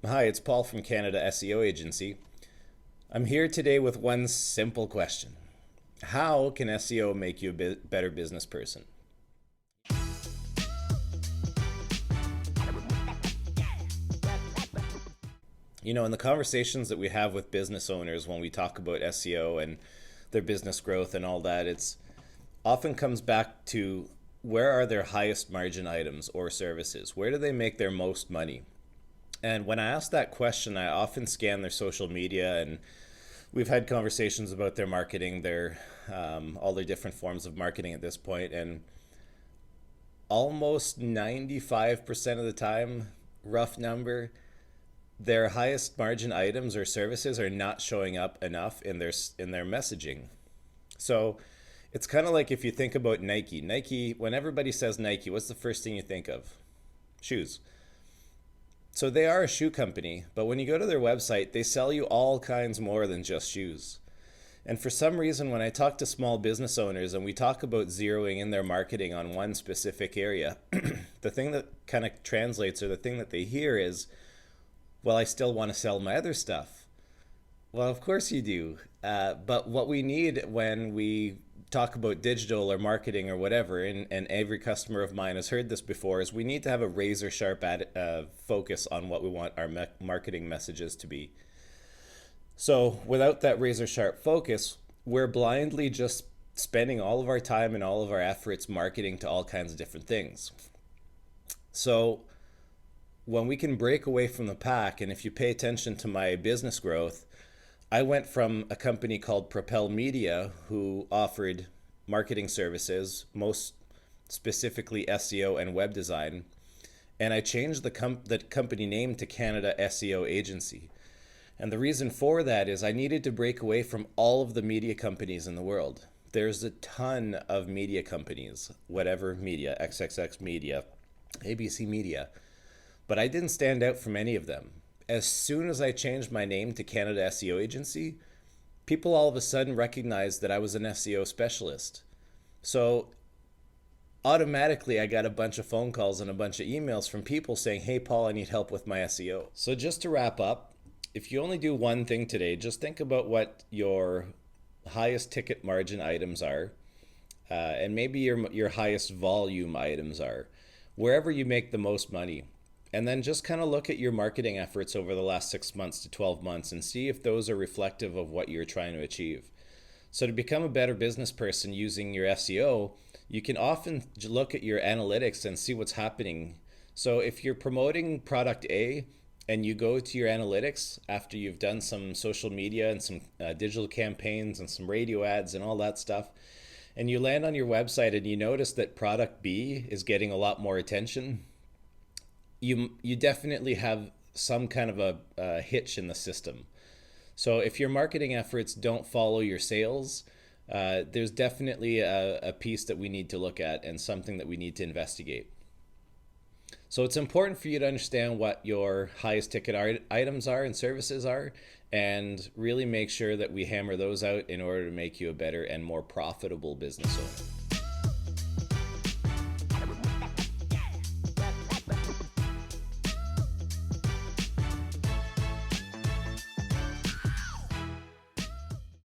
Hi, it's Paul from Canada SEO Agency. I'm here today with one simple question. How can SEO make you a better business person? In the conversations that we have with business owners when we talk about SEO and their business growth and all that, it's often comes back to where are their highest margin items or services? Where do they make their most money? And when I ask that question, I often scan their social media, and we've had conversations about their marketing, their all their different forms of marketing at this point, and almost 95% of the time, rough number, their highest margin items or services are not showing up enough in their messaging. So it's kind of like if you think about Nike. Nike, when everybody says Nike, what's the first thing you think of? Shoes. So they are a shoe company, but when you go to their website, they sell you all kinds more than just shoes. And for some reason, when I talk to small business owners and we talk about zeroing in their marketing on one specific area, the thing that kind of translates, or the thing that they hear is, well, I still want to sell my other stuff. Well, of course you do. But what we need when we talk about digital or marketing or whatever, and every customer of mine has heard this before, is we need to have a razor sharp focus on what we want our marketing messages to be. So without that razor sharp focus, we're blindly just spending all of our time and all of our efforts marketing to all kinds of different things. So when we can break away from the pack, and if you pay attention to my business growth, I went from a company called Propel Media, who offered marketing services, most specifically SEO and web design, and I changed the company name to Canada SEO Agency. And the reason for that is I needed to break away from all of the media companies in the world. There's a ton of media companies, whatever media, XXX Media, ABC Media, but I didn't stand out from any of them. As soon as I changed my name to Canada SEO Agency, people all of a sudden recognized that I was an SEO specialist. So automatically I got a bunch of phone calls and a bunch of emails from people saying, "Hey Paul, I need help with my SEO." So just to wrap up, if you only do one thing today, just think about what your highest ticket margin items are, and maybe your highest volume items are, wherever you make the most money. And then just kind of look at your marketing efforts over the last 6 months to 12 months and see if those are reflective of what you're trying to achieve. So to become a better business person using your SEO, you can often look at your analytics and see what's happening. So if you're promoting product A and you go to your analytics after you've done some social media and some digital campaigns and some radio ads and all that stuff, and you land on your website and you notice that product B is getting a lot more attention, you definitely have some kind of a hitch in the system. So if your marketing efforts don't follow your sales, there's definitely a piece that we need to look at and something that we need to investigate. So it's important for you to understand what your highest ticket items are and services are, and really make sure that we hammer those out in order to make you a better and more profitable business owner.